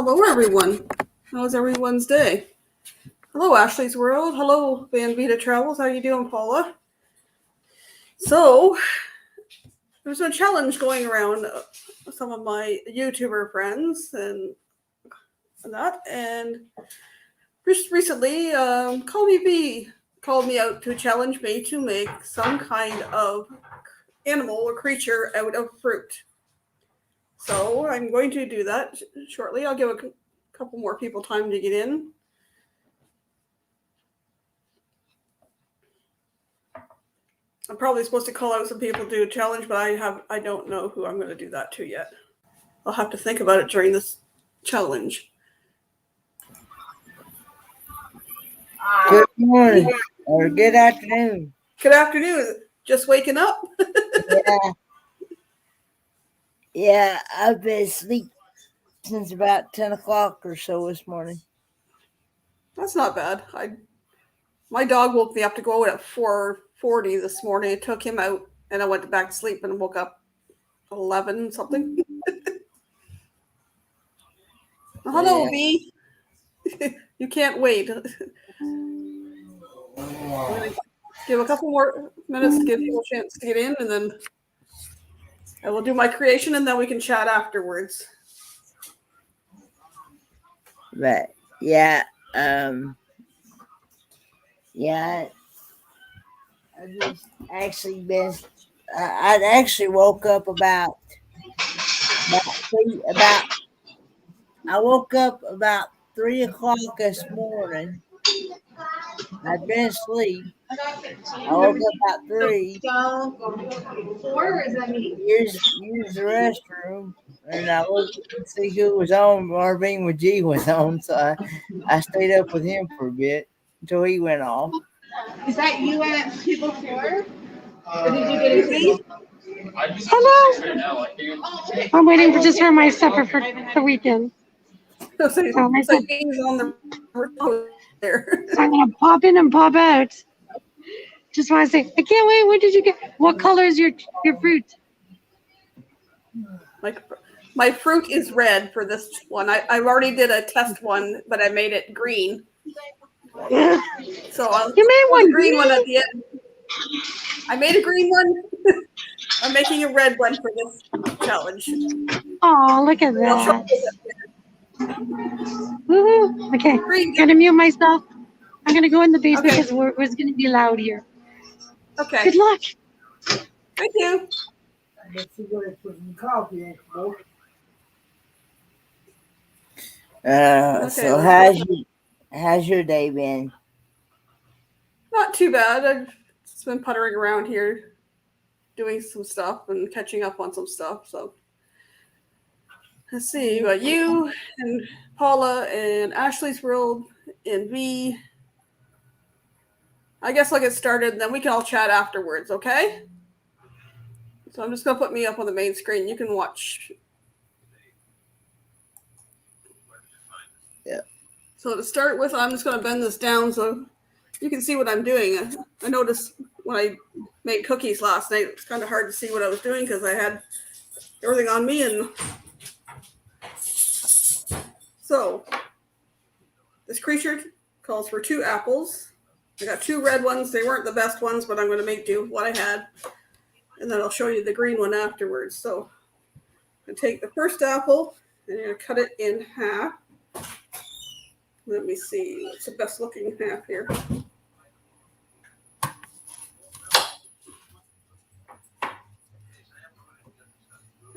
Hello, everyone. How's everyone's day? Hello, Ashley's World. Hello, Van Vita Travels. How you doing, Paula? So, there's a challenge going around some of my YouTuber friends and that, and just recently, Call Me Vie called me out to challenge me to make some kind of animal or creature out of fruit. So I'm going to do that shortly. I'll give a couple more people time to get in. I'm probably supposed to call out some people to do a challenge, but I don't know who I'm going to do that to yet. I'll have to think about it during this challenge. Good morning or good afternoon. Good afternoon. Just waking up? Yeah, I've been asleep since about 10 o'clock or so this morning. That's not bad. My dog woke me up to go out at 4:40 this morning. I took him out, and I went back to sleep and woke up 11 something. Hello, Bee. You can't wait. I'm going to give a couple more minutes to give people a chance to get in, and then I will do my creation, and then we can chat afterwards. But yeah, I've just actually been. I actually woke up about. I woke up about 3 o'clock this morning. I'd been asleep. I woke up about 3. Used the restroom, and I looked to see who was on. Marvin with G was on, so I stayed up with him for a bit until he went off. Is that you at People 4? Or did you get it? Hello. I'm waiting for my supper for the weekend. So he's on the there. So I'm gonna pop in and pop out. Just want to say, I can't wait. When did you get? What color is your fruit? My fruit is red for this one. I already did a test one, but I made it green. So You made one green one at the end. I made a green one. I'm making a red one for this challenge. Oh, look at that. Woo-hoo. Okay, I'm gonna mute myself. I'm gonna go in the basement because it's gonna be loud here. Okay. Good luck. Thank you. I guess you would have put some coffee in. So how's your day been? Not too bad. I've just been puttering around here, doing some stuff and catching up on some stuff. So let's see. You got you and Paula and Ashley's World and V. I guess I'll get started and then we can all chat afterwards, okay? So I'm just going to put me up on the main screen. You can watch. Yeah. So to start with, I'm just going to bend this down so you can see what I'm doing. I noticed when I made cookies last night, it was kind of hard to see what I was doing because I had everything on me. And so this creature calls for 2 apples. I got 2 red ones. They weren't the best ones, but I'm going to make do what I had. And then I'll show you the green one afterwards. So I'm going to take the first apple and I'm going to cut it in half. Let me see. What's the best looking half here?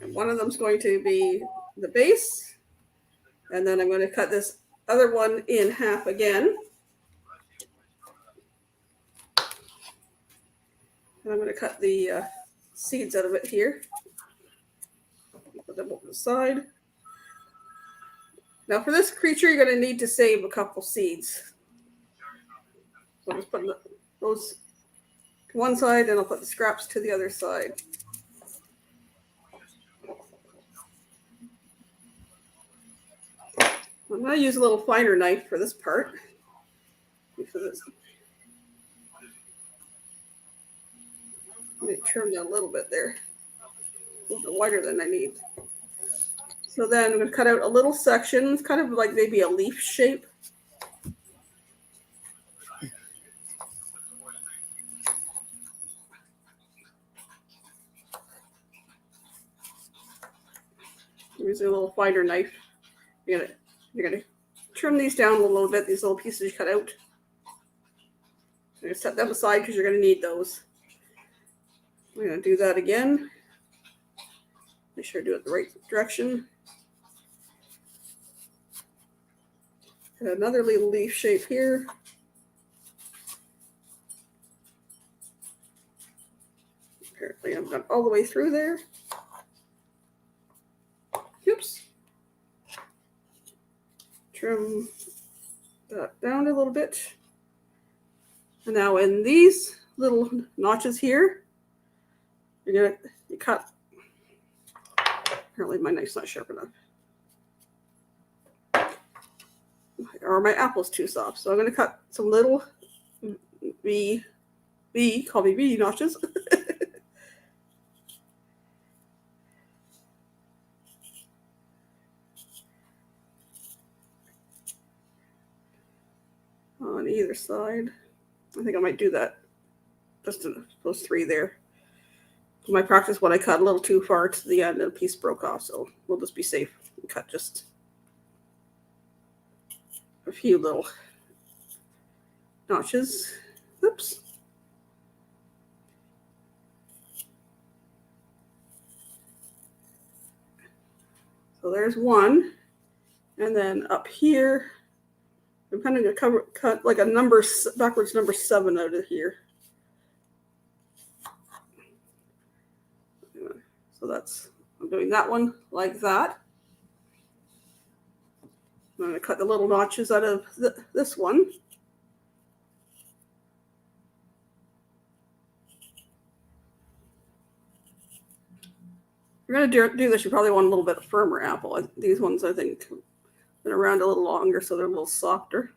And one of them's going to be the base. And then I'm going to cut this other one in half again. And I'm going to cut the seeds out of it here. Put them over the side. Now for this creature, you're going to need to save a couple seeds. So I'm just putting those to one side, and I'll put the scraps to the other side. I'm going to use a little finer knife for this part. Let me trim down a little bit there. A little bit wider than I need. So then I'm going to cut out a little section. It's kind of like maybe a leaf shape. Using a little finer knife. You're gonna trim these down a little bit, these little pieces you cut out. You're gonna set them aside because you're gonna need those. We're gonna do that again. Make sure I do it the right direction. And another little leaf shape here. Apparently I've got all the way through there. Oops. Trim that down a little bit. And now in these little notches here, you cut. Apparently my knife's not sharp enough. Or my apple's too soft. So I'm going to cut some little Call Me Vie notches. On either side. I think I might do that. Just those three there. My practice when I cut a little too far to the end and a piece broke off, so we'll just be safe and cut just a few little notches. Oops. So there's one. And then up here, I'm kind of going to cut like a backwards number 7 out of here. So I'm doing that one like that. I'm going to cut the little notches out of this one. If you're going to do this, you probably want a little bit firmer apple. These ones, I think, have been around a little longer, so they're a little softer.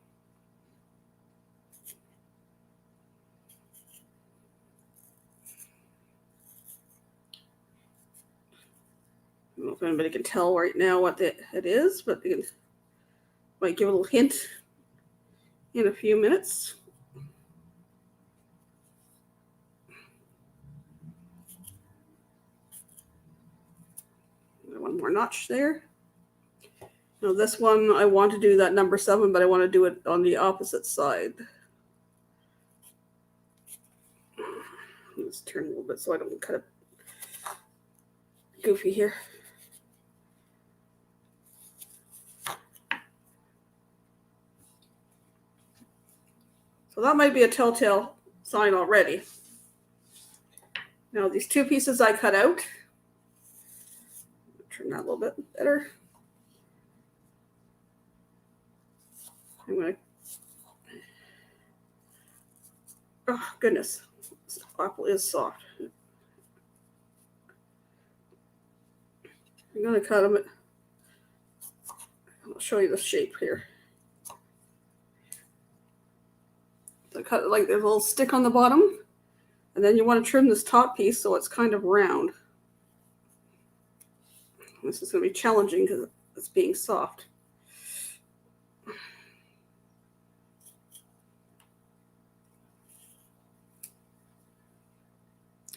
I don't know if anybody can tell right now what it is, but you might give a little hint in a few minutes. One more notch there. Now this one, I want to do that number 7, but I want to do it on the opposite side. Let's turn a little bit so I don't cut it goofy here. So that might be a telltale sign already. Now these 2 pieces I cut out, turn that a little bit better. I'm going to, oh goodness, this apple is soft. I'm going to cut them. I'll show you the shape here. So cut it like there's a little stick on the bottom, and then you want to trim this top piece so it's kind of round. This is going to be challenging because it's being soft.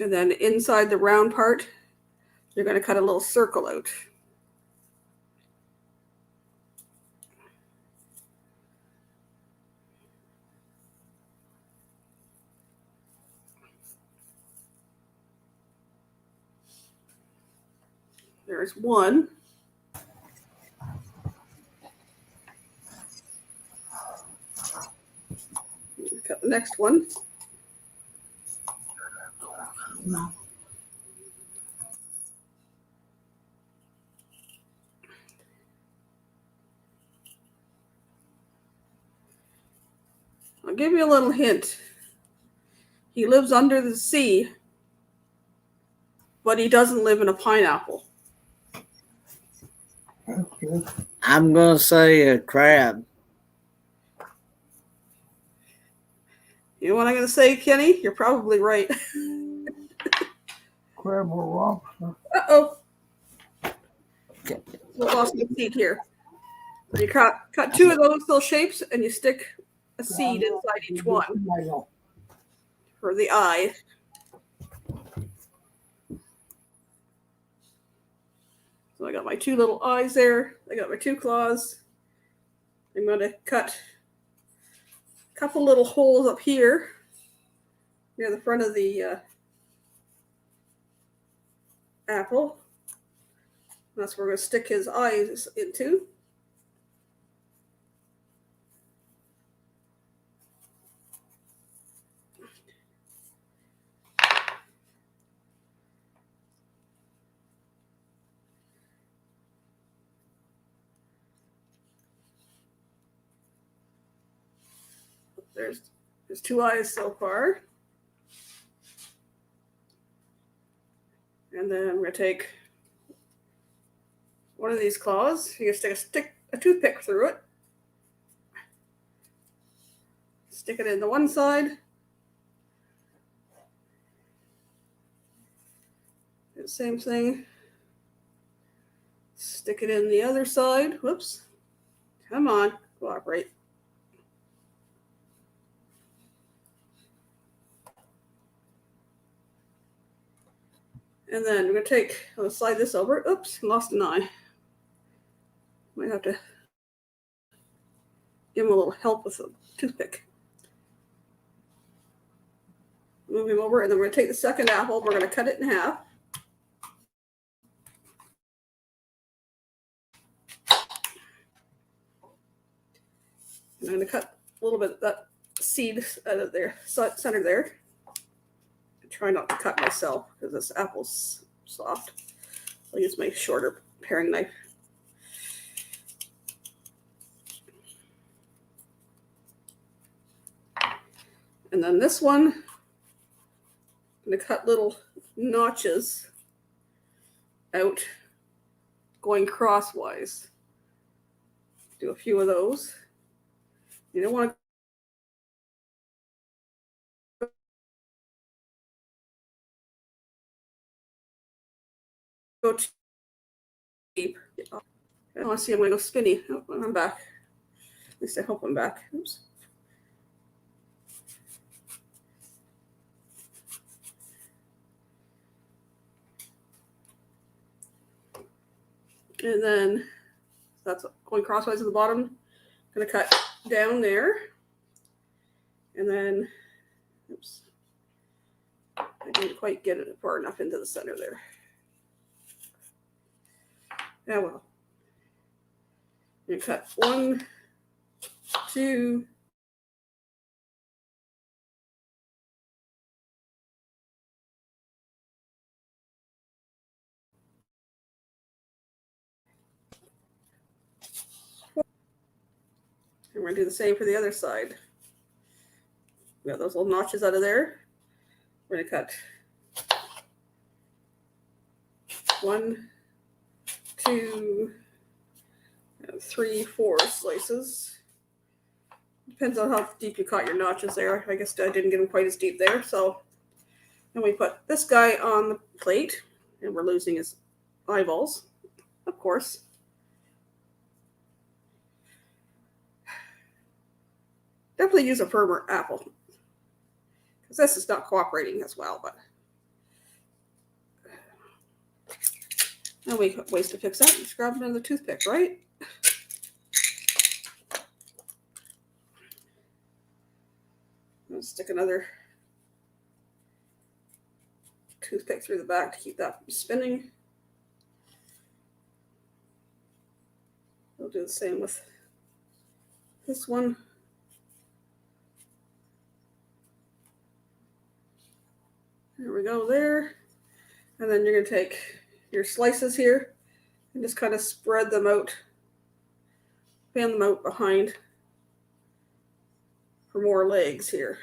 And then inside the round part, you're going to cut a little circle out. There's one. Cut the next one. I'll give you a little hint. He lives under the sea, but he doesn't live in a pineapple. I'm going to say a crab. You know what I'm going to say, Kenny? You're probably right. Crab or lobster. Uh-oh. Okay. lost my seed here. You cut 2 of those little shapes, and you stick a seed inside each one for the eye. So I got my 2 little eyes there. I got my 2 claws. I'm going to cut a couple little holes up here near the front of the apple. That's where we're going to stick his eyes into. There's 2 eyes so far. And then I'm going to take one of these claws. You can stick a toothpick through it. Stick it in the one side. Do the same thing. Stick it in the other side. Whoops. Come on, cooperate. And then we're going to I'm going to slide this over. Oops, lost an eye. Might have to give him a little help with a toothpick. Move him over, and then we're going to take the second apple. We're going to cut it in half. And I'm going to cut a little bit of that seed out of there, center there. Try not to cut myself because this apple's soft. I'll use my shorter paring knife. And then this one, I'm going to cut little notches out going crosswise. Do a few of those. You don't want to go too deep. I want to see I'm going to go spinny. Oh, I'm back. At least I hope I'm back. Oops. And then that's going crosswise at the bottom. I'm going to cut down there. And then, oops, I didn't quite get it far enough into the center there. Yeah, well, you cut 1, 2, and we're going to do the same for the other side. We got those little notches out of there. We're going to cut 1, 2, 3, 4 slices. Depends on how deep you cut your notches there. I guess I didn't get them quite as deep there. So then we put this guy on the plate, and we're losing his eyeballs, of course. Definitely use a firmer apple, because this is not cooperating as well. But no ways to fix that. Just grab another toothpick, right? I'll stick another toothpick through the back to keep that from spinning. We'll do the same with this one. There we go there. And then you're going to take your slices here and just kind of spread them out, fan them out behind for more legs here.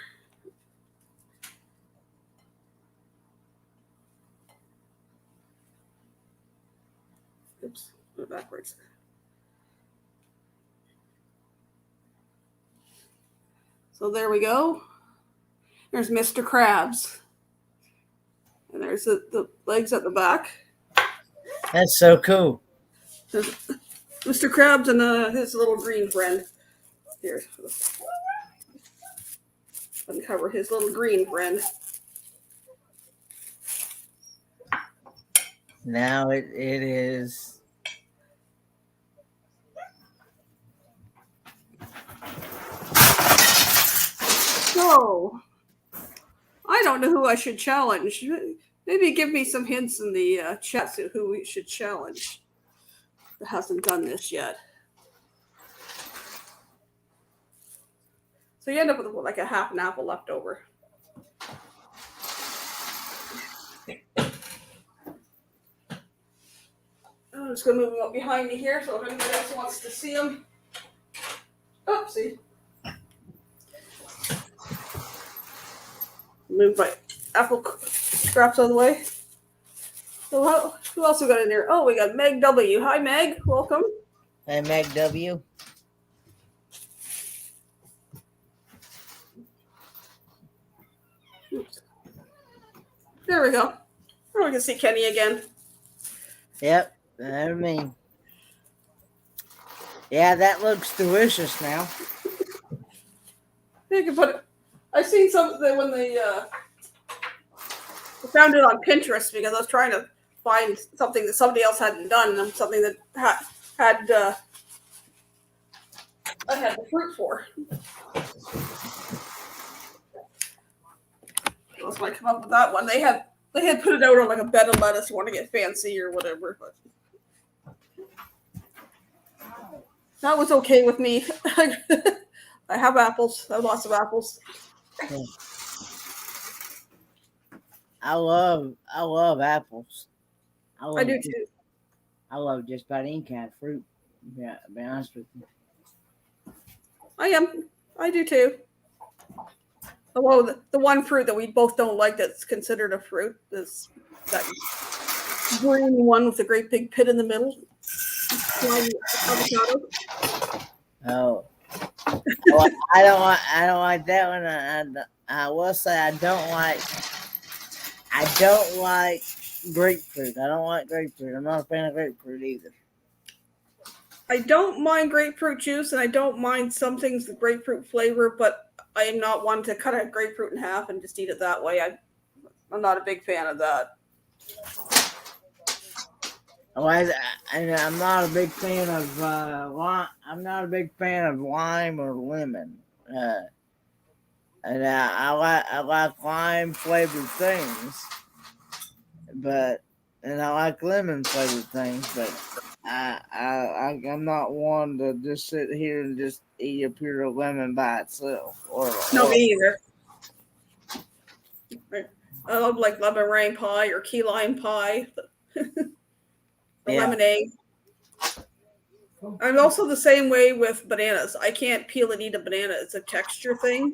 Oops, went backwards. So there we go. There's Mr. Krabs. And there's the legs at the back. That's so cool. Mr. Krabs and his little green friend. Here, uncover his little green friend. Now it is. So, I don't know who I should challenge. Maybe give me some hints in the chat to who we should challenge that hasn't done this yet. So you end up with like a half an apple left over. I'm just going to move them up behind me here so if anybody else wants to see them. Oopsie. Move my apple scraps out of the way. So who else we got in here? Oh, we got Meg W. Hi, Meg. Welcome. Hey, Meg W. Oops. There we go. Now we can see Kenny again. Yep, I mean, yeah, that looks delicious now. You can put it. I've seen something when they found it on Pinterest because I was trying to find something that somebody else hadn't done and something that had I had the fruit for. Unless I come up with that one. They had put it out on like a bed of lettuce. You want to get fancy or whatever, but that was okay with me. I have apples. I have lots of apples. Yeah. I love apples. I do too. I love just about any kind of fruit. Yeah, to be honest with you. I do too. Although the one fruit that we both don't like that's considered a fruit is that green one with a great big pit in the middle. Avocado. Oh. Well, I don't like that one. I will say I don't like grapefruit. I don't like grapefruit. I'm not a fan of grapefruit either. I don't mind grapefruit juice, and I don't mind some things with grapefruit flavor, but I am not one to cut a grapefruit in half and just eat it that way. I'm not a big fan of that. I'm not a big fan of I'm not a big fan of lime or lemon. And I like lime flavored things, and I like lemon flavored things, but I'm not one to just sit here and just eat a pure lemon by itself. No, me either. I love like lemon meringue pie or key lime pie, lemonade. I'm also the same way with bananas. I can't peel and eat a banana. It's a texture thing.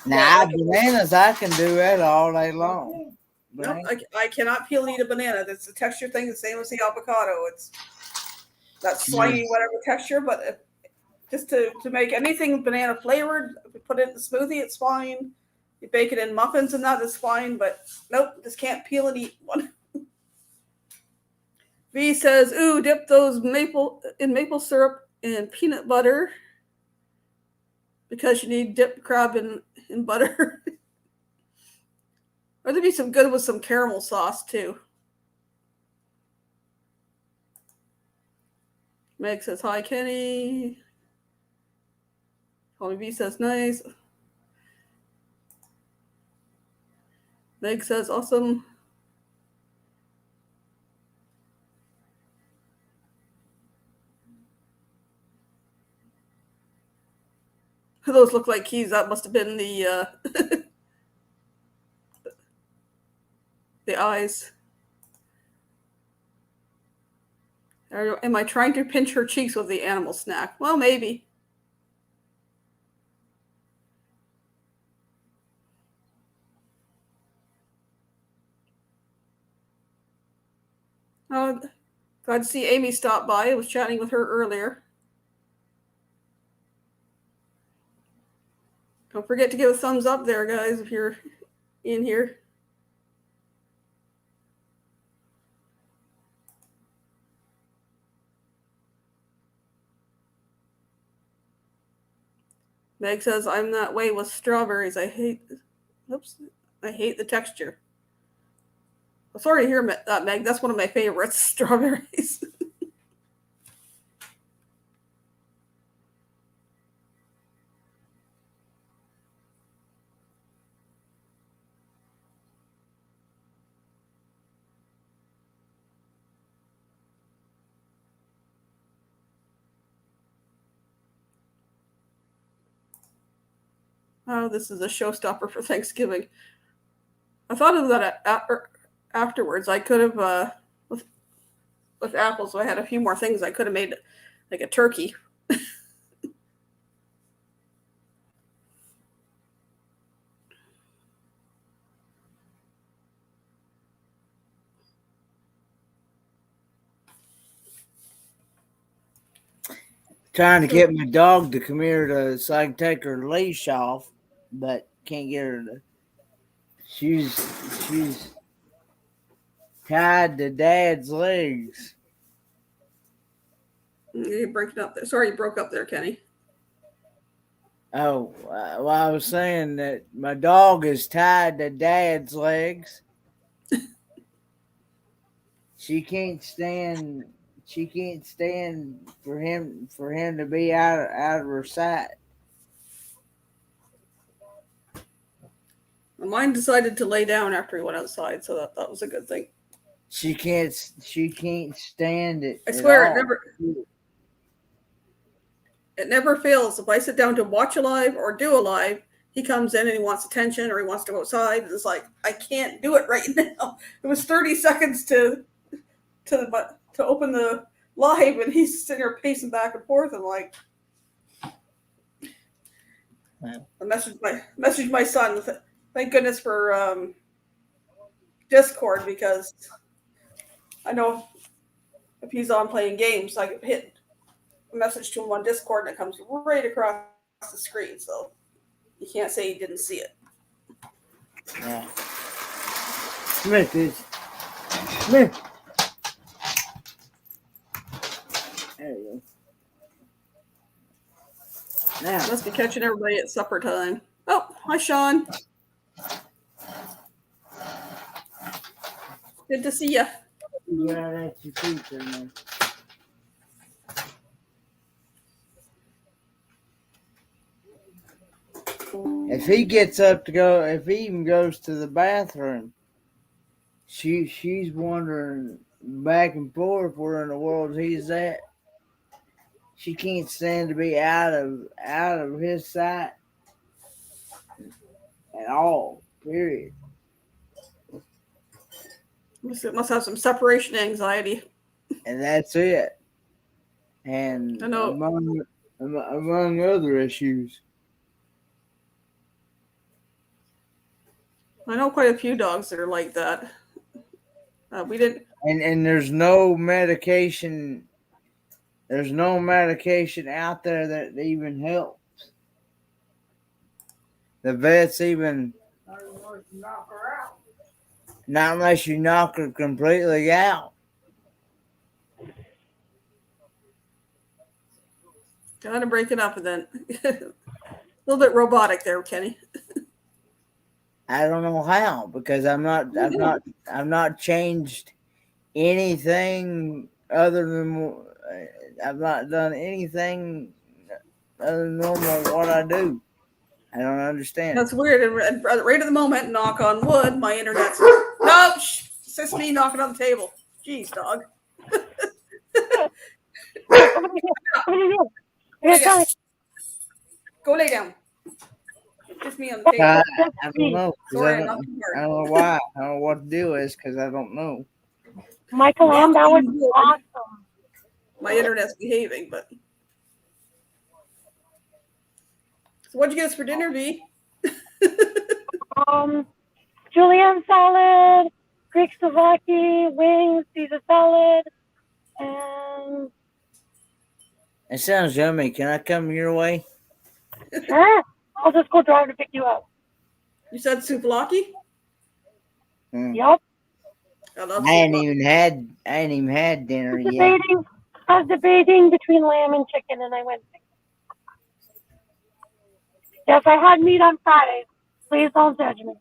Now, bananas, I can do that all day long. No, I cannot peel and eat a banana. It's a texture thing, the same as the avocado. It's that slimy, whatever texture, but just to make anything banana flavored, if you put it in the smoothie, it's fine. You bake it in muffins and that is fine, but nope, just can't peel and eat one. V says, ooh, dip those maple syrup and peanut butter because you need dipped crab in butter. Or there'd be some good with some caramel sauce too. Meg says, hi, Kenny. Holly V says, nice. Meg says, awesome. Those look like keys. That must have been the the eyes. Am I trying to pinch her cheeks with the animal snack? Well, maybe. Oh, glad to see Amy stop by. I was chatting with her earlier. Don't forget to give a thumbs up there, guys, if you're in here. Meg says, I'm that way with strawberries. I hate the texture. I'm sorry to hear that, Meg. That's one of my favorites, strawberries. Oh, this is a showstopper for Thanksgiving. I thought of that afterwards. I could have, with apples, if I had a few more things, I could have made like a turkey. Trying to get my dog to come here so I can take her leash off, but can't get her to. She's tied to Dad's legs. You're breaking up there. Sorry, you broke up there, Kenny. Oh, well, I was saying that my dog is tied to Dad's legs. She can't stand for him to be out of her sight. Mine decided to lay down after he went outside, so that was a good thing. She can't stand it. I swear it never fails. If I sit down to watch a live or do a live, he comes in and he wants attention or he wants to go outside. It's like, I can't do it right now. It was 30 seconds to open the live, and he's sitting there pacing back and forth, and like, I messaged my son. Thank goodness for Discord, because I know if he's on playing games, I can hit a message to him on Discord and it comes right across the screen, so you can't say he didn't see it. Yeah. Come here, kids. Come here. There you go. Now. Must be catching everybody at supper time. Oh, hi, Sean. Good to see you. Yeah, that's your pizza, man. If he gets up to go, if he even goes to the bathroom, she's wondering back and forth where in the world he's at. She can't stand to be out of his sight at all. Period. Must have some separation anxiety. And that's it. And I know. among other issues. I know quite a few dogs that are like that. We didn't. And there's no medication. There's no medication out there that even helps. The vets even. Knock her out. Not unless you knock her completely out. Kind of break it up, and then a little bit robotic there, Kenny. I don't know how, because I've not changed anything other than I've not done anything other than normal what I do. I don't understand. That's weird. And right at the moment, knock on wood, my internet's nope. It's just me knocking on the table. Jeez, dog. Go lay down. It's just me on the table. I don't know. Sorry, I don't know why. I don't know what the deal is, because I don't know. Michael, that was awesome. My internet's behaving, but. So what'd you get us for dinner, V? Julienne salad, Greek souvlaki, wings, Caesar salad, and It sounds yummy. Can I come your way? sure, I'll just go drive to pick you up. You said souvlaki? Yep. I ain't even had dinner yet. I was debating between lamb and chicken, and I went. Yes, I had meat on Friday. Please don't judge me.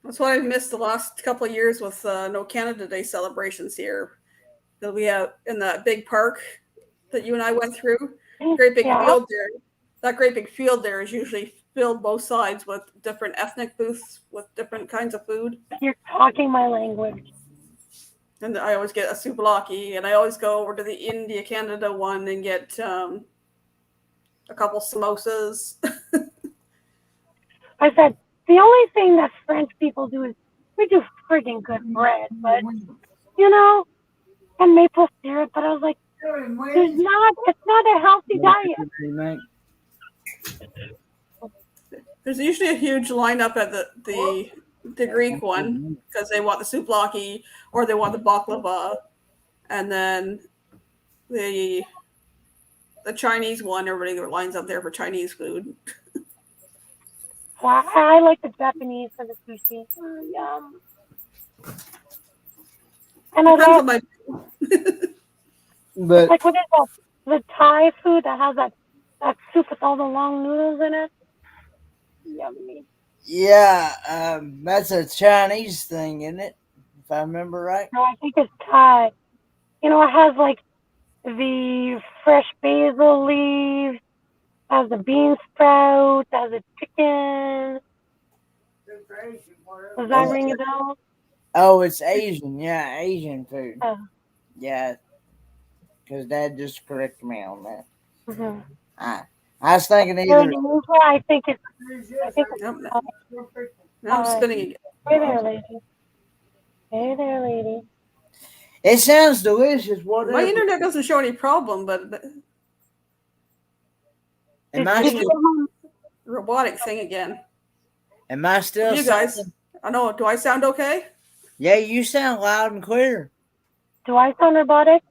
That's what I've missed the last couple of years with no Canada Day celebrations here. That we have in that big park that you and I went through. Great big Yeah. field there. That great big field there is usually filled both sides with different ethnic booths with different kinds of food. You're talking my language. And I always get a souvlaki, and I always go over to the India Canada one and get a couple samosas. I said, the only thing that French people do is we do freaking good bread, but, and maple syrup, but I was like, it's not a healthy diet. There's usually a huge lineup at the Greek one because they want the souvlaki or they want the baklava, and then the Chinese one, everybody lines up there for Chinese food. Well, I like the Japanese for the sushi. Yum. And Depends on my. But like, what is that? The Thai food that has that soup with all the long noodles in it? Yummy. yeah, that's a Chinese thing, isn't it? If I remember right. No, I think it's Thai. It has like the fresh basil leaves, has the bean sprout, has the chicken. Does that ring a bell? Oh, it's Asian. Yeah, Asian food. Oh. Yeah, because Dad just corrected me on that. Mm-hmm. I was thinking either. I think it's. Nope, now I'm spinning again. Hey there, lady. Hey there, lady. It sounds delicious. Whatever. My internet doesn't show any problem, but Am I still? Robotic thing again. Am I still? You guys, I know. Do I sound okay? Yeah, you sound loud and clear. Do I sound robotic?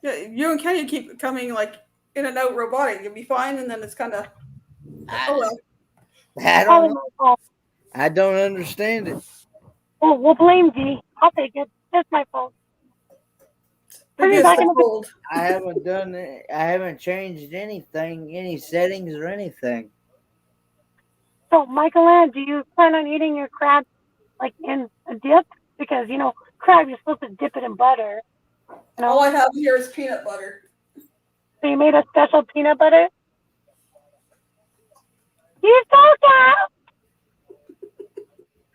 Yeah, you and Kenny keep coming like in and out robotic. You'll be fine, and then it's kind of. Oh well. I don't understand it. Well, we'll blame D. I'll take it. It's my fault. Maybe it's the cold. I haven't done it. I haven't changed anything, any settings or anything. So, Michael Ann, do you plan on eating your crab like in a dip? Because crab, you're supposed to dip it in butter. All I have here is peanut butter. So you made a special peanut butter? You're so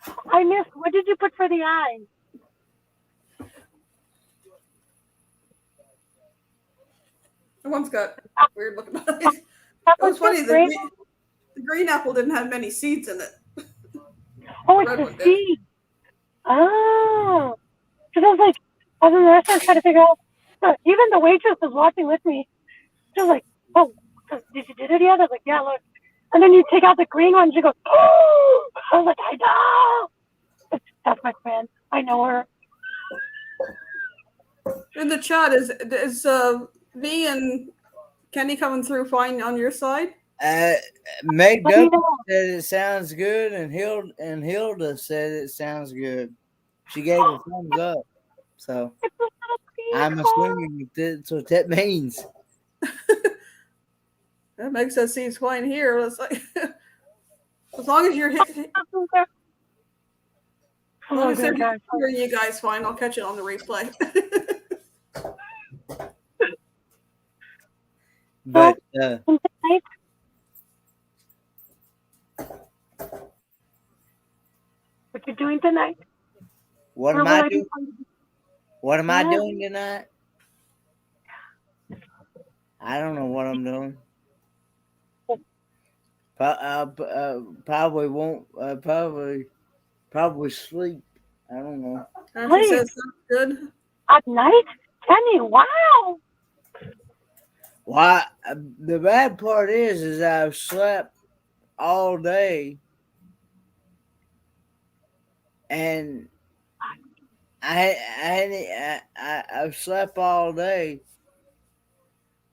cute! I missed. What did you put for the eyes? The one's got weird looking eyes. It was funny. The green apple didn't have many seeds in it. Oh, it's the seed. Oh. Because I was in the restaurant trying to figure out. Even the waitress was watching with me. She was like, oh, did you do it yet? I was like, yeah, look. And then you take out the green one and she goes, oh! I was like, I know! That's my friend. I know her. In the chat, is V and Kenny coming through fine on your side? Meg said it sounds good, and Hilda said it sounds good. She gave a thumbs up. So I'm assuming that's what that means. That makes us see it's fine here. It's like, as long as you're hitting. As long as they're hearing you guys fine, I'll catch it on the replay. But what you doing tonight? What am I doing? What am I doing tonight? I don't know what I'm doing. Probably won't. Probably sleep. I don't know. She says that's good. At night? Kenny, wow. Why? The bad part is I've slept all day, and I've slept all day,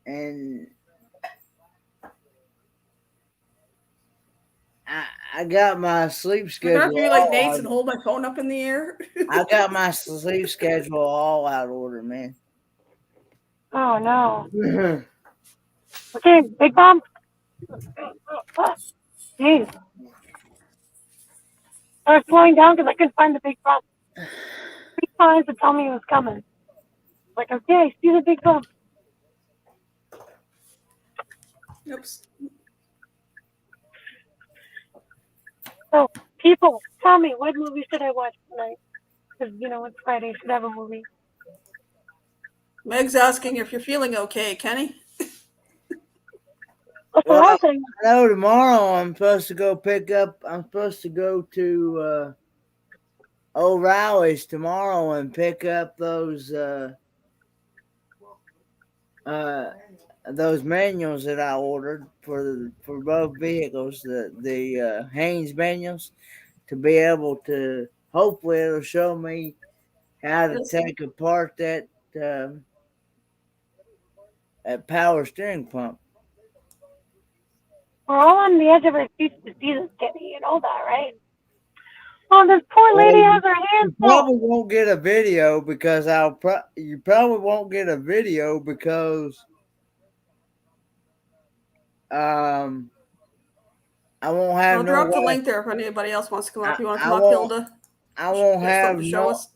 and I got my sleep schedule. I'm gonna be like Nate's and hold my phone up in the air. I got my sleep schedule all out of order, man. Oh no. Okay, Big Bomb. Jeez. I was slowing down because I couldn't find the Big Bomb. 3 times to tell me it was coming. Like, okay, I see the Big Bomb. Oops. So, people, tell me, what movie should I watch tonight? Because, it's Friday, I should have a movie. Meg's asking if you're feeling okay, Kenny. What's the Well, wrong thing? I know tomorrow I'm supposed to go to O'Reilly's tomorrow and pick up those manuals that I ordered for both vehicles, the Haynes manuals, to be able to, hopefully it'll show me how to take apart that power steering pump. We're all on the edge of our seats to see this, Kenny. You know that, right? Oh, this poor lady has her hands You full. probably won't get a video because you probably won't get a video because I won't have I'll no drop the way. link there if anybody else wants to come up. You want to I come up, won't. Hilda? I won't Got something have to show us?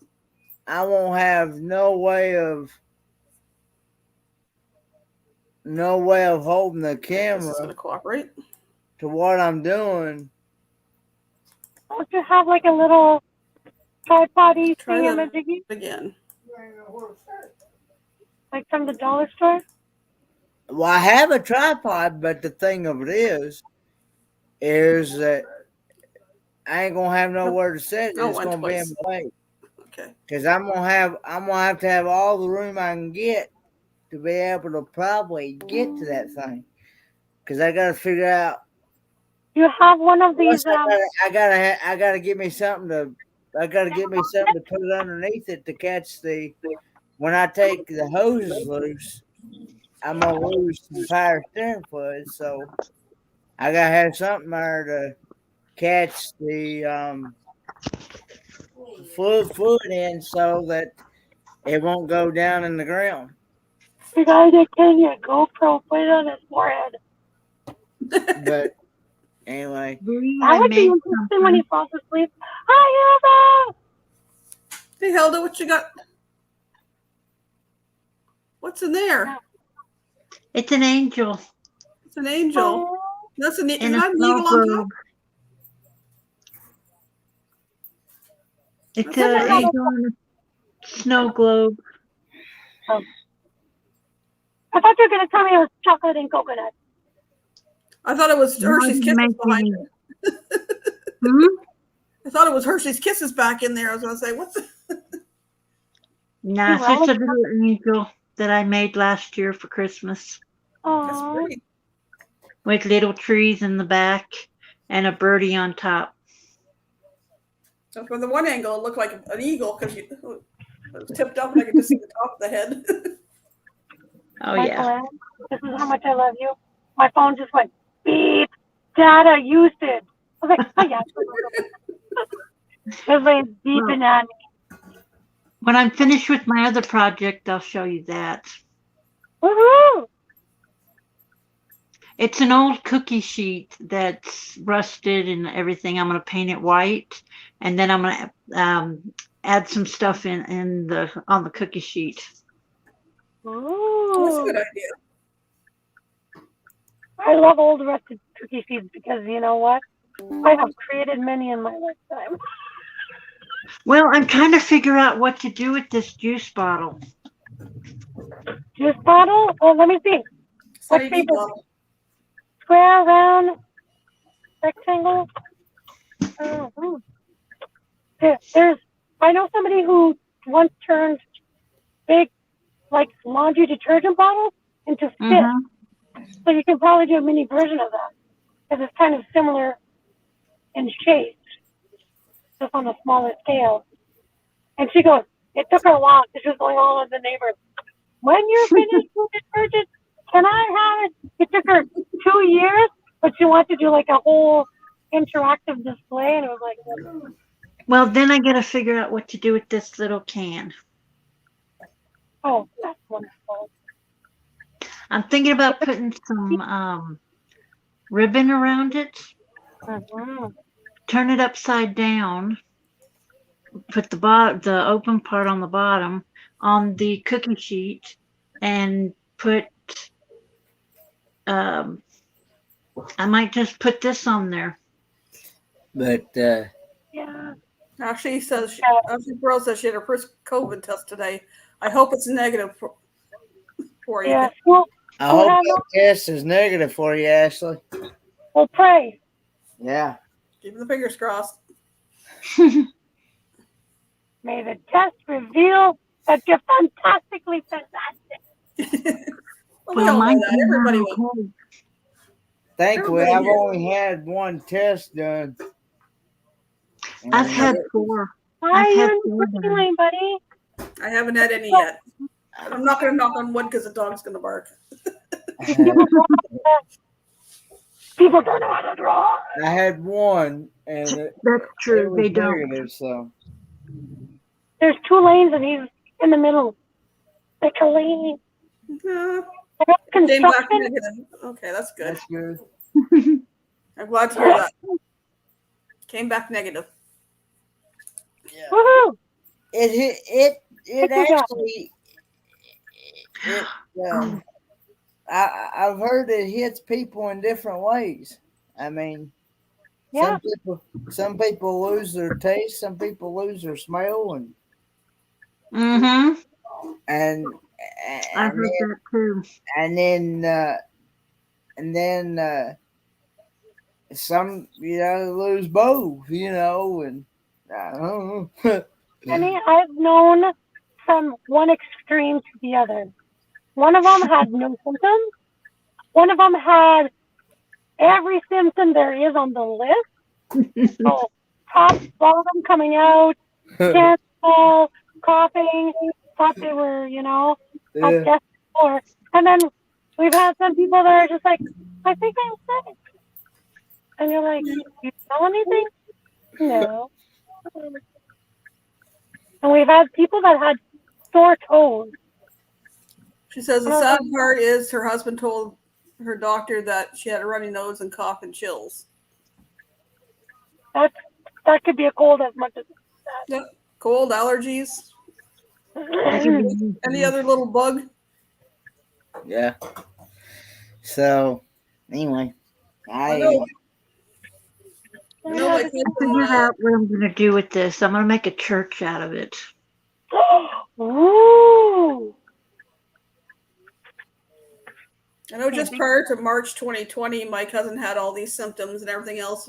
I won't have no way of holding the This is going camera to cooperate. to what I'm doing. Don't you have like a little tripod-y Try thing that in again. like from the dollar store? Well, I have a tripod, but the thing of it is that I ain't gonna have nowhere to set it. Oh, It's went gonna be in twice. my way. Okay. Because I'm gonna have to have all the room I can get to be able to probably get to that thing. Because I gotta figure out. You have one of these. I gotta get me something to. I gotta get me something to put it underneath it to catch the. When I take the hoses loose, I'm gonna lose some power steering fluid. So I gotta have something there to catch the fluid in so that it won't go down in the ground. You gotta get Kenny a GoPro, put it on his forehead. But anyway, That would be interesting when he falls asleep. Hi, Hilda! Hey, Hilda, what you got? What's in there? It's an angel. It's an angel. Oh, That's an, is In a that an snow eagle on top? globe. It's That's an an angel in a snow globe. I thought you were gonna tell me it was chocolate and coconut. I thought it was Hershey's Kisses behind it. I thought it was Hershey's Kisses back in there. I was going to say, what's the... Nah, it's just a little angel that I made last year for Christmas. That's Oh, pretty. With little trees in the back and a birdie on top. So from the one angle, it looked like an eagle because it was tipped up and I could just see the top of the head. Oh, Michael yeah. Ann, this is how much I love you. My phone just went beep. Data usage. I was like, oh yeah. Everybody's beeping at me. When I'm finished with my other project, I'll show you that. Woohoo! It's an old cookie sheet that's rusted and everything. I'm going to paint it white, and then I'm going to add some stuff on the cookie sheet. Oh, that's a good Ooh. idea. I love old rusted cookie seeds because you know what? I have created many in my lifetime. Well, I'm trying to figure out what to do with this juice bottle. Juice bottle? Well, let me see. What Sunny shape D is bottle. square, round, rectangle? I know somebody who once turned big, like laundry detergent bottles into fish. Mm-hmm. So you can probably do a mini version of that because it's kind of similar in shape, just on a smaller scale. And she goes, it took her a while because she was going all over the neighbors. When you're finished with detergent, can I have it? It took her 2 years, but she wanted to do like a whole interactive display, and it was like, Well, then I got to figure out what to do with this little can. oh, that's wonderful. I'm thinking about putting some ribbon around it, Mhm. turn it upside down, put the open part on the bottom on the cookie sheet, and put um, I might just put this on there. But Yeah. Ashley says, Ashley Burrow says she had her first COVID test today. I hope it's negative for you. Yeah. Well, I hope that test is negative for you, Ashley. we'll pray. Yeah. Keep the fingers crossed. May the test reveal that you're fantastically fantastic. Well, we all know mine that. came Everybody out will. okay. Thankfully, Everybody I've here. only had one test done. I've And had 4. Why I've are had you 4 in the done. lane, buddy? I haven't had any yet. I'm not going to knock on wood because the dog's going to bark. People don't know how to draw. I had one, and it That's true. was They don't. negative. So There's 2 lanes and he's in the middle. Like a lane. Came back Construction. negative. Okay, that's good. that's good. I'm glad to hear that. Came back negative. Yeah. Woohoo! It Good job. actually I've heard it hits people in different ways. I mean, Yeah. some people lose their taste, some people lose their smell, and Mm-hmm. and I've heard that too. and then some lose both, and I don't know. I mean, I've known from one extreme to the other. One of them had no symptoms. One of them had every symptom there is on the list. So top, bottom coming out, can't smell, coughing, thought they were, had Yeah. death before. And then we've had some people that are just like, I think I'm sick. And you're like, you smell anything? No. And we've had people that had sore toes. She says the sad part is her husband told her doctor that she had a runny nose and cough and chills. That could be a cold as much as that. Yep. Cold, allergies, any other little bug. Yeah. So anyway, I know my I kids figured out what I'm going to do with this. I'm going to make a church out of it. Ooh. I know just prior to March 2020, my cousin had all these symptoms and everything else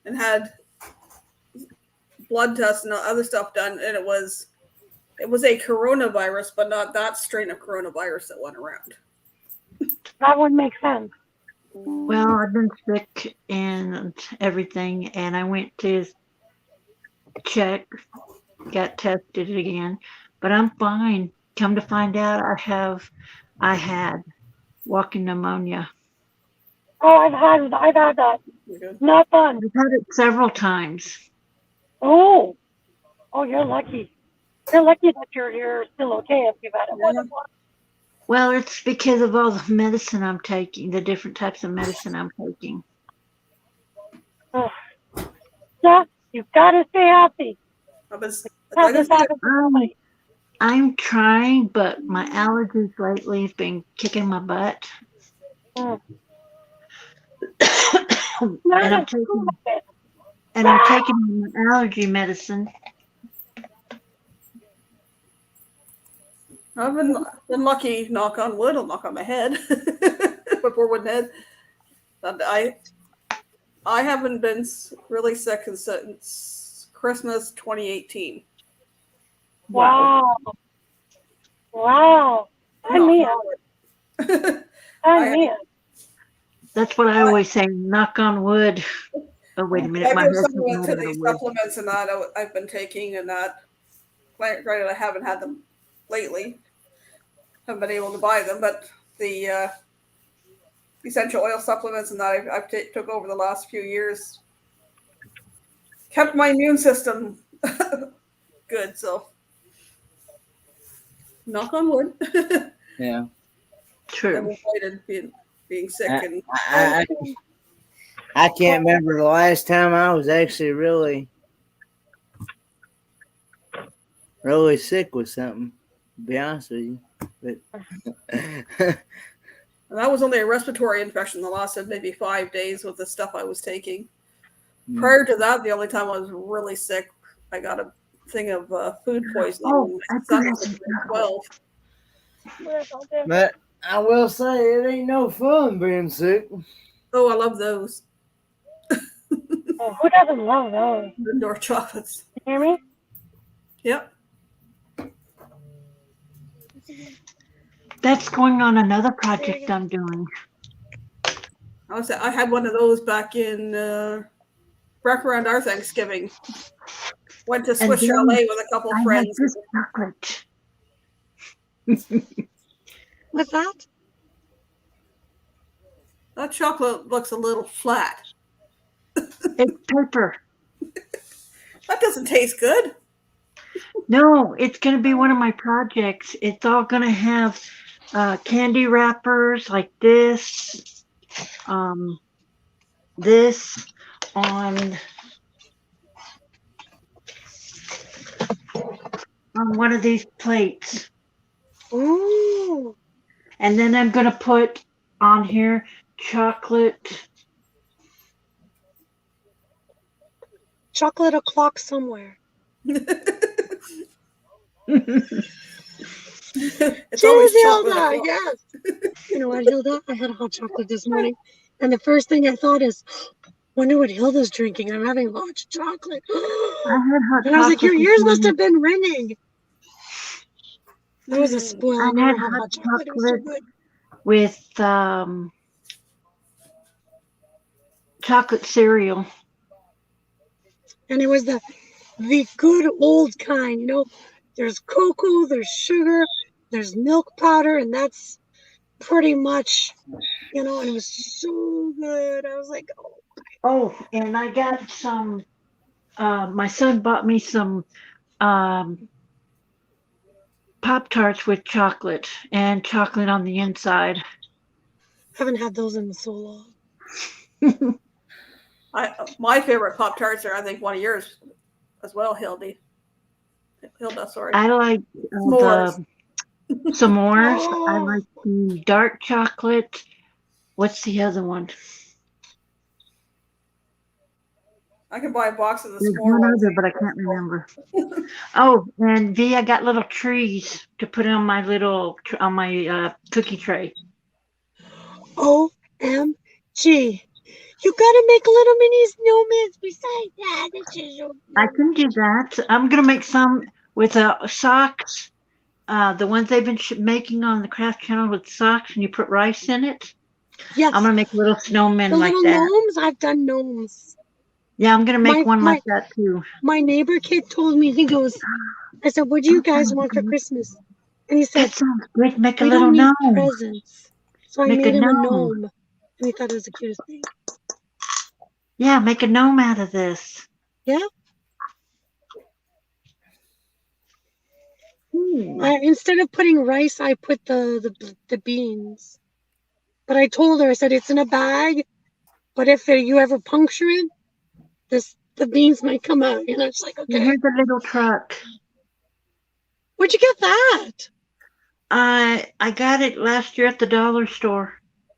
and had blood tests and other stuff done. And it was a coronavirus, but not that strain of coronavirus that went around. That would make sense. Well, I've been sick and everything, and I went to check, got tested again, but I'm fine. Come to find out, I had walking pneumonia. Oh, I've had that. Not fun. I've had it several times. Oh, you're lucky. You're lucky that you're still okay if you've had it more than once. Well, it's because of all the medicine I'm taking, the different types of medicine I'm taking. Oh. Yeah, you've got to stay healthy. I'm trying, but my allergies lately have been kicking my butt. Mm. and I'm taking allergy medicine. I've been lucky, knock on wood, I'll knock on my head, before wooden head. I haven't been really sick since Christmas 2018. Wow. And Mia. That's what I always say, knock on wood. Oh, wait a minute. I give supplement to these supplements and that I've been taking and that. Granted, I haven't had them lately. Haven't been able to buy them, but the essential oil supplements and that I've took over the last few years kept my immune system good. So, knock on wood. Yeah. I've True. avoided being sick and I can't remember the last time I was actually really sick with something. To be honest with you, but that was only a respiratory infection that lasted maybe 5 days with the stuff I was taking. Prior to that, the only time I was really sick, I got a thing of food poisoning Oh, when I my do son have was some chocolate. 12. but I will say it ain't no fun being sick. Oh, I love those Oh, who doesn't love those? indoor chocolates. You hear me? Yep. That's going on another project I'm doing. I had one of those back around our Thanksgiving. Went to And Swiss then Chalet with a couple I had friends. this chocolate. What's that? That chocolate looks a little flat. It's paper. That doesn't taste good. No, it's going to be one of my projects. It's all going to have candy wrappers like this, this on one of these plates. Ooh. And then I'm going to put on here chocolate. Chocolate o'clock somewhere. It's always Cheers, chocolate Hilda. o'clock. Yes. You know what, Hilda? I had a hot chocolate this morning, and the first thing I thought is, wonder what Hilda's drinking. I'm having hot chocolate. I had hot And I was like, your chocolate this ears must morning. have been ringing. That was a spoil. I I never had had hot hot chocolate. It was so chocolate good. with chocolate cereal. And it was the good old kind, you know. There's cocoa, there's sugar, there's milk powder, and that's pretty much, you know, and it was so good. I was like, oh. Oh, and I got some. My son bought me some Pop-Tarts with chocolate and chocolate on the inside. Haven't had those in so long. My favorite Pop-Tarts are, I think, one of yours as well, Hilda, sorry. I like S'mores. the s'mores. Oh. I like the dark chocolate. What's the other one? I can buy a box of the There's s'more one ones. other, but I can't remember. Oh, and V, I got little trees to put on my cookie tray. OMG. You gotta make little mini snowmans besides that. This is so I can do that. I'm gonna make some with socks. The ones they've been making on the craft channel with socks, and you put rice in it. Yes. I'm gonna make little snowmen The like little that. gnomes, I've done gnomes. Yeah, I'm gonna make one like that too. My neighbor kid told me, he goes, I said, what do you guys want for Christmas? And he said, That sounds good. Make a we little don't need gnome. presents. So I Make a made him a gnome. gnome. And he thought it was the cutest thing. Yeah, make a gnome out of this. Yeah. Hmm. Instead of putting rice, I put the beans. But I told her, I said, it's in a bag. But if you ever puncture it, the beans might come out. You know, it's like, okay. Here's a little truck. Where'd you get that? I got it last year at the dollar store,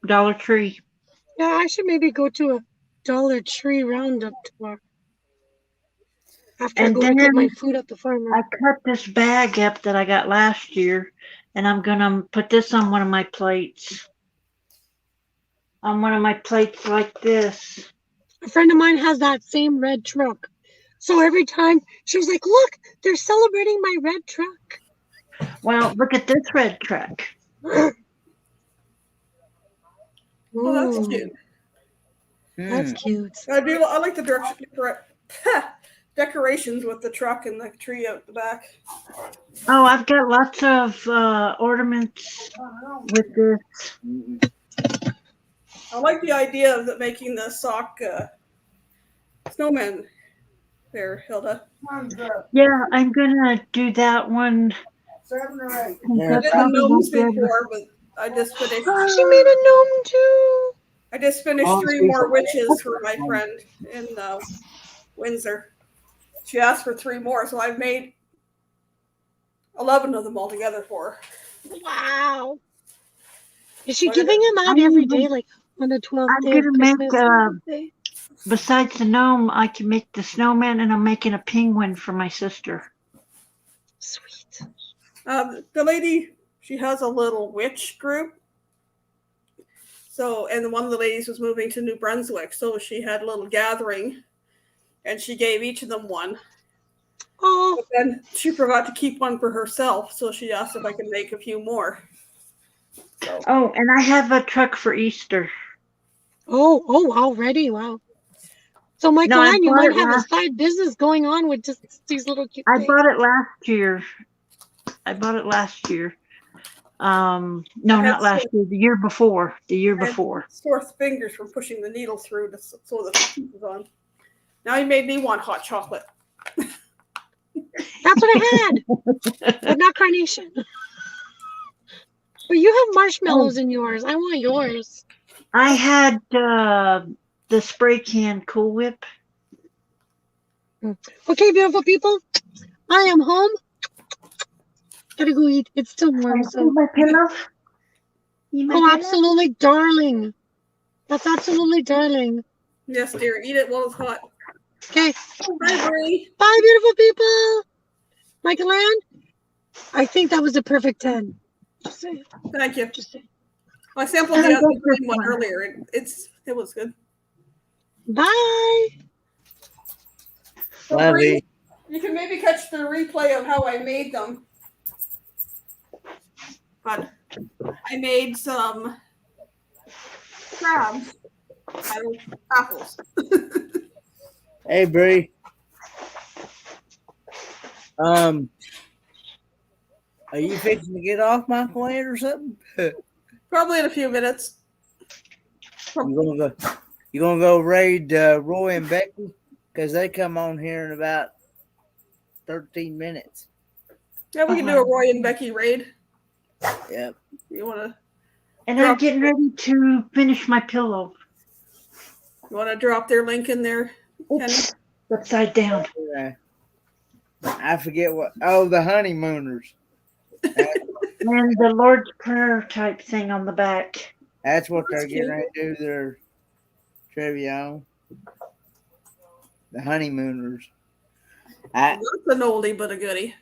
Dollar Tree. Yeah, I should maybe go to a Dollar Tree roundup tomorrow. After I And go to then get my food at the farmer. I cut this bag up that I got last year, and I'm gonna put this on one of my plates. On one of my plates like this. A friend of mine has that same red truck. So every time she was like, look, they're celebrating my red truck. Well, look at this red truck. Oh, that's cute. That's cute. I like the decorations with the truck and the tree out the back. Oh, I've got lots of ornaments with this. I like the idea of making the sock snowman there, Hilda. Yeah, I'm gonna do that one. 7 or 8. I did the gnomes before, but I just finished. She made a gnome too. I just finished Oh, 3 she's more a- witches for my friend in Windsor. She asked for 3 more, so I've made 11 of them altogether for her. Wow. Is she What? giving him out every day, like on the 12th I'm day of gonna make Christmas? Day? besides the gnome, I can make the snowman, and I'm making a penguin for my sister. Sweet. The lady, she has a little witch group. So, and one of the ladies was moving to New Brunswick, so she had a little gathering, and she gave each of them one. Oh, But then she forgot to keep one for herself, so she asked if I could make a few more. So, Oh, and I have a truck for Easter. oh, already, wow. So, Michael, No, I you bought might it have a last. side business going on with just these little cute I things. bought it last year. No, not last year. The year before. I had sore fingers from pushing the needle through to sew the pieces on. Now you made me want hot chocolate. That's what I had, but not carnation. But you have marshmallows in yours. I want yours. I had the spray can Cool Whip. Okay, beautiful people, I am home. Gotta go eat. It's still warm, so. My pillow. Oh, absolutely, darling. That's absolutely darling. Yes, dear. Eat it while it's hot. Okay. Bye, Bree. Bye, beautiful people. Michael Ann, I think that was a perfect 10. Just saying. Thank you. Just saying. I sampled the other green one earlier. It was good. Bye. So, Love Bree, it. you can maybe catch the replay of how I made them. But I made some crabs out of apples. Hey, Bree. Are you fixing to get off, Michael Ann, or something? Probably in a few minutes. You gonna go raid Roy and Becky? Because they come on here in about 13 minutes. Yeah, we can do a Roy and Becky raid. Yep. You wanna And I'm getting ready to finish my pillow. drop their link in there? Oops, upside down. I forget what. Oh, the honeymooners. And the Lord's Prayer type thing on the back. That's what they're That's getting cute. ready to do their trivia on. The honeymooners. That's an oldie but a goodie.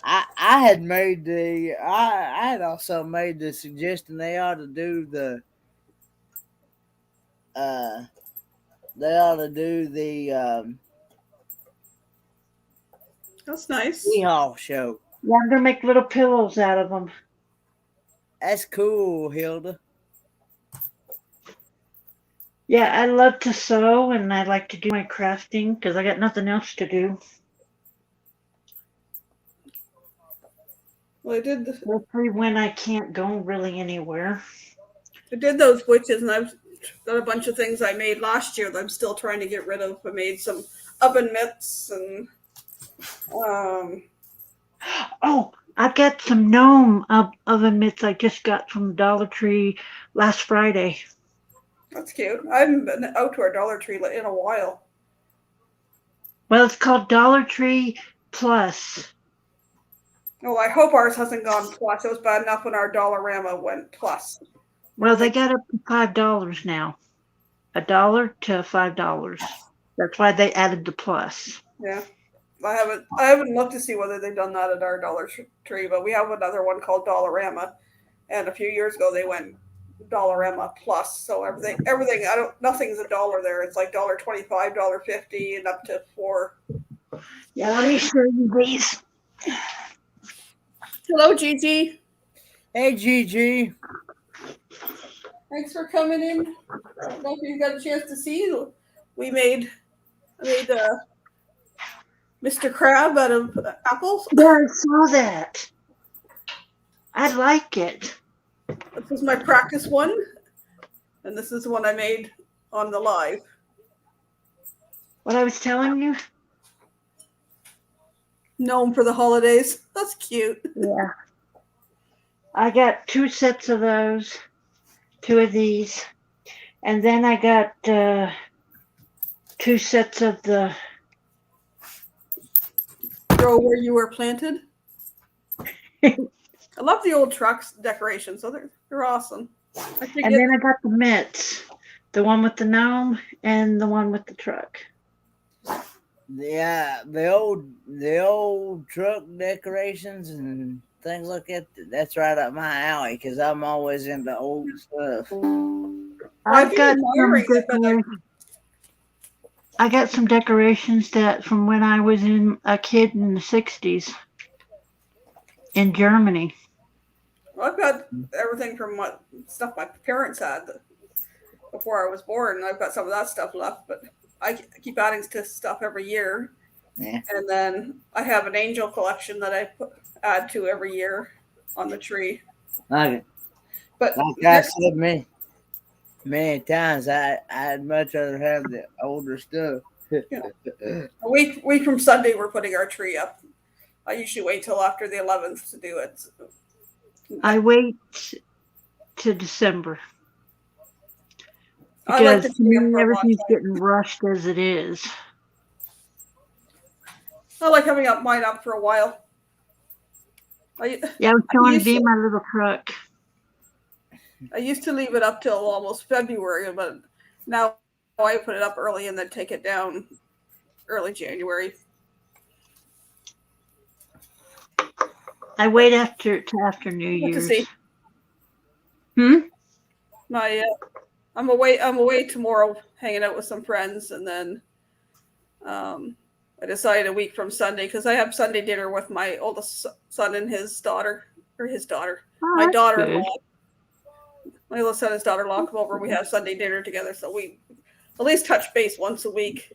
I had made I had also made the suggestion they ought to do the That's nice. Hall show. Yeah, I'm gonna make little pillows out of them. That's cool, Hilda. Yeah, I love to sew, and I like to do my crafting because I got nothing else to do. Well, I did Especially when I can't go really anywhere. those witches, and I've got a bunch of things I made last year that I'm still trying to get rid of. I made some oven mitts and Oh, I got some gnome oven mitts I just got from Dollar Tree last Friday. that's cute. I haven't been out to our Dollar Tree in a while. Well, it's called Dollar Tree Plus. Oh, I hope ours hasn't gone plus. It was bad enough when our Dollarama went plus. Well, they got up to $5 now. $1 to $5. That's why they added the plus. Yeah. I haven't looked to see whether they've done that at our Dollar Tree, but we have another one called Dollarama, and a few years ago they went Dollarama plus. So everything nothing's $1 there. It's like $1.25, $1.50, and up to $4. Yeah, let me show you these. Hello, Gigi. Hey, Gigi. Thanks for coming in. I don't know if you got a chance to see. I made Mr. Crab out of apples. Yeah, I saw that. I like it. This was my practice one, and this is the one I made on the live. What I was telling you? Gnome for the holidays. That's cute. Yeah. I got 2 sets of those, 2 of these, and then I got 2 sets of the. Grow where you were planted. I love the old trucks decorations. So they're awesome. I should And get, then I got the mitts, the one with the gnome and the one with the truck. Yeah, the old truck decorations and things like that. That's right up my alley because I'm always into old stuff. I've I've been got some admiring it, but I got some decorations that from when I was a kid in the '60s in Germany. I've got everything from what stuff my parents had before I was born. I've got some of that stuff left, but I keep adding to stuff every year. Yeah. And then I have an angel collection that I add to every year on the tree. Like But I said many times, I'd much rather have the older stuff. a week from Sunday, we're putting our tree up. I usually wait till after the 11th to do it. I wait to December I like because the tree up for a long everything's time. getting rushed as it is. I like having mine up for a while. Yeah, I was showing V my little truck. I used to leave it up till almost February, but now I put it up early and then take it down early January. I wait after New What to Year's. see? I'm away tomorrow, hanging out with some friends, and then I decided a week from Sunday because I have Sunday dinner with my oldest son and his daughter, Oh, my that's daughter-in-law. good. My oldest son and his daughter-in-law come over. And we have Sunday dinner together, so we at least touch base once a week.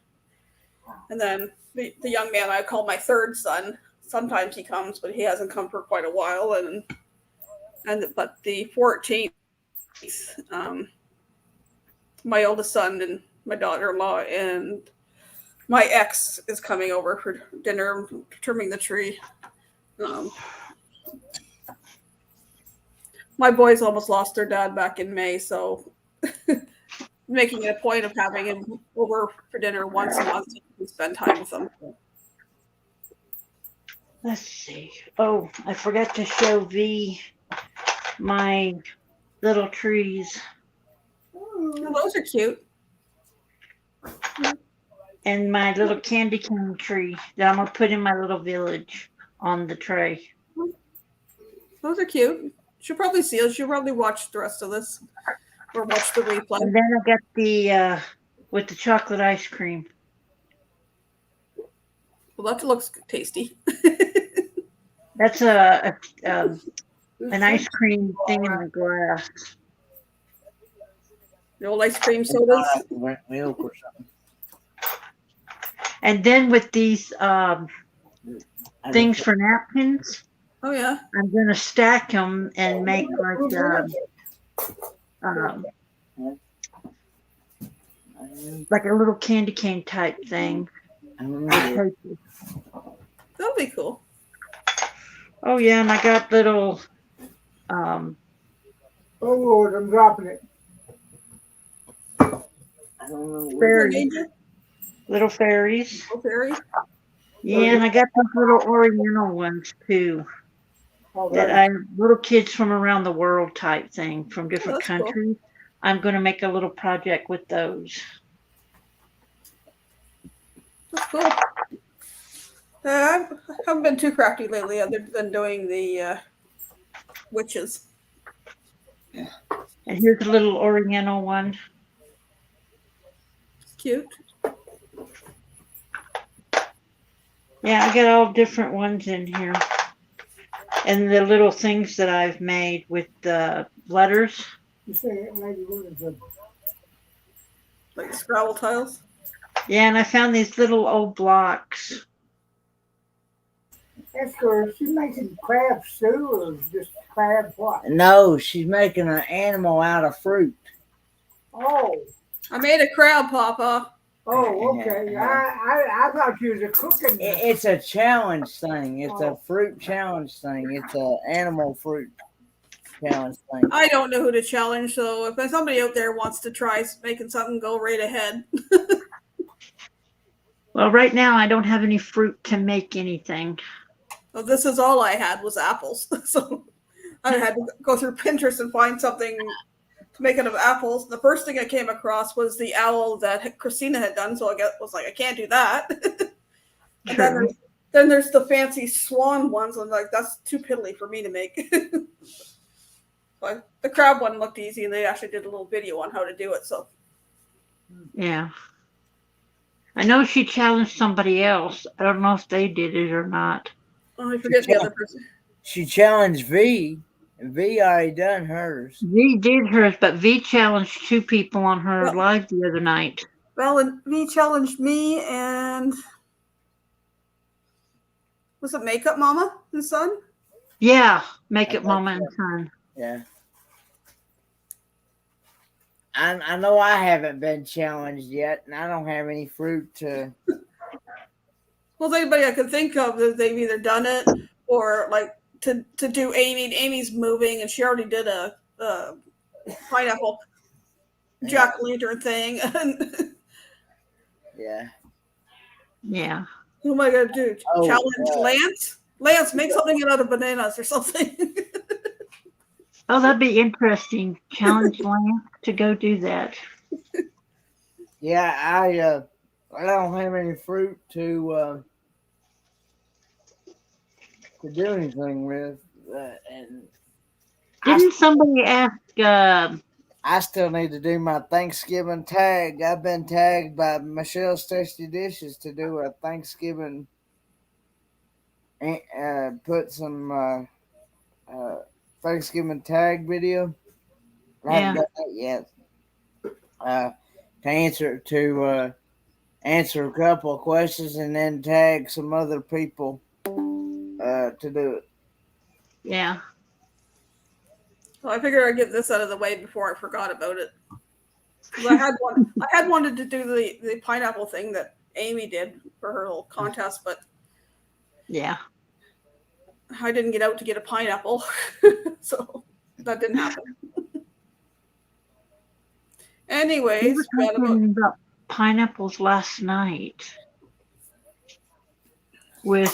And then the young man I call my third son. Sometimes he comes, but he hasn't come for quite a while. But the 14th, my oldest son and my daughter-in-law and my ex is coming over for dinner, trimming the tree. My boys almost lost their dad back in May, so making it a point of having him over for dinner once a month so we can spend time with them. Let's see. Oh, I forgot to show V my little trees. Oh, those are cute. And my little candy cane tree that I'm going to put in my little village on the tray. Those are cute. She'll probably see us. She'll probably watch the rest of this or watch the replay. And then I got the with the chocolate ice cream. Well, that looks tasty. That's an ice cream thing in the glass. The old ice cream sodas. Milk or something. And then with these things for napkins, Oh yeah. I'm going to stack them and make like a little candy cane type thing. That'll be cool. Oh yeah, and I got little Oh Lord, I'm dropping it. fairies. Little fairies. Oh, fairy. Yeah, and I got those little oriental ones too. That I little kids from around the world type thing from different That's cool. countries. I'm going to make a little project with those. That's cool. I haven't been too crafty lately, other than doing the witches. And here's a little oriental one. It's cute. Yeah, I got all different ones in here. And the little things that I've made with the letters. You say it, lady, what is it? Like Scrabble tiles. Yeah, and I found these little old blocks. That's good. She's making crab stew or just crab what? No, she's making an animal out of fruit. Oh, I made a crab, Papa. oh, okay. I thought you was cooking. It's a challenge thing. It's a fruit challenge thing. It's an animal fruit. challenge thing. I don't know who to challenge, so if somebody out there wants to try making something, go right ahead. Well, right now I don't have any fruit to make anything. Well, this is all I had was apples, so I had to go through Pinterest and find something to make out of apples. The first thing I came across was the owl that Christina had done, so I was like, I can't do that. And then there's the fancy swan ones. I'm like, that's too piddly for me to make. But the crab one looked easy, and they actually did a little video on how to do it. So Yeah. I know she challenged somebody else. I don't know if they did it or not. I forget the other person. She challenged V, and V already done hers. V did hers, but V challenged 2 people on her live the other night. Well, and V challenged me, and was it Makeup Mama and Son? Yeah, Makeup Mama and Son. Yeah. I know I haven't been challenged yet, and I don't have any fruit to. Well, anybody I could think of that they've either done it or like to do Amy. And Amy's moving, and she already did a pineapple jack-o'-lantern thing. Yeah. Yeah. Who am I going to do? Oh, Challenge Lance? Lance, make something out of bananas or something. Oh, that'd be interesting. Challenge Lance to go do that. Yeah, I don't have any fruit to do anything with, and Didn't somebody ask? I still need to do my Thanksgiving tag. I've been tagged by Michelle's Tasty Dishes to do a Thanksgiving. Put some Thanksgiving tag video. I haven't done that yet. To answer a couple of questions and then tag some other people to do it. Yeah. Well, I figured I'd get this out of the way before I forgot about it. I had wanted to do the pineapple thing that Amy did for her little contest, but yeah, I didn't get out to get a pineapple, so that didn't happen. Anyways, we were talking about pineapples last night with.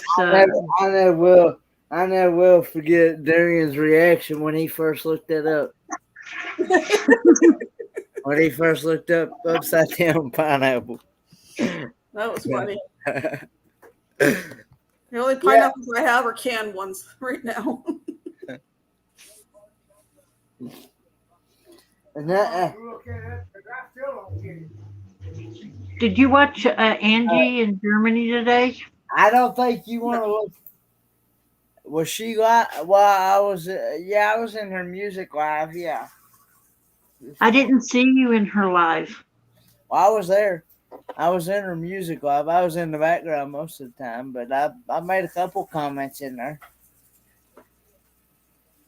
I never will forget Darian's reaction when he first looked that up. When he first looked up upside down pineapple. That was funny. The only pineapples I have are canned ones right now. And that, Did you watch Angie in Germany today? I don't think you want to look. Was she live? Well, I was. I was in her music live. Yeah. I didn't see you in her live. Well, I was there. I was in her music live. I was in the background most of the time, but I made a couple comments in there.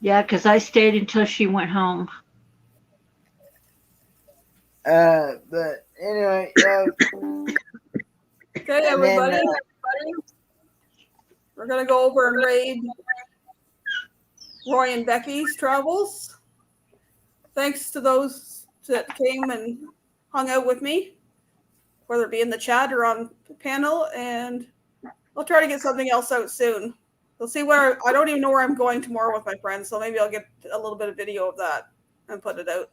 Yeah, because I stayed until she went home. But anyway. Okay, everybody. We're going to go over and raid Roy and Becky's travels. Thanks to those that came and hung out with me, whether it be in the chat or on the panel, and I'll try to get something else out soon. We'll see where, I don't even know where I'm going tomorrow with my friends, so maybe I'll get a little bit of video of that and put it out.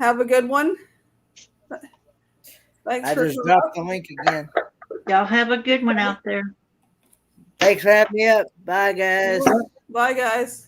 Have a good one. Thanks I just dropped the link again. Y'all have a good one out there. Thanks for having me up. Bye, guys. Bye, guys.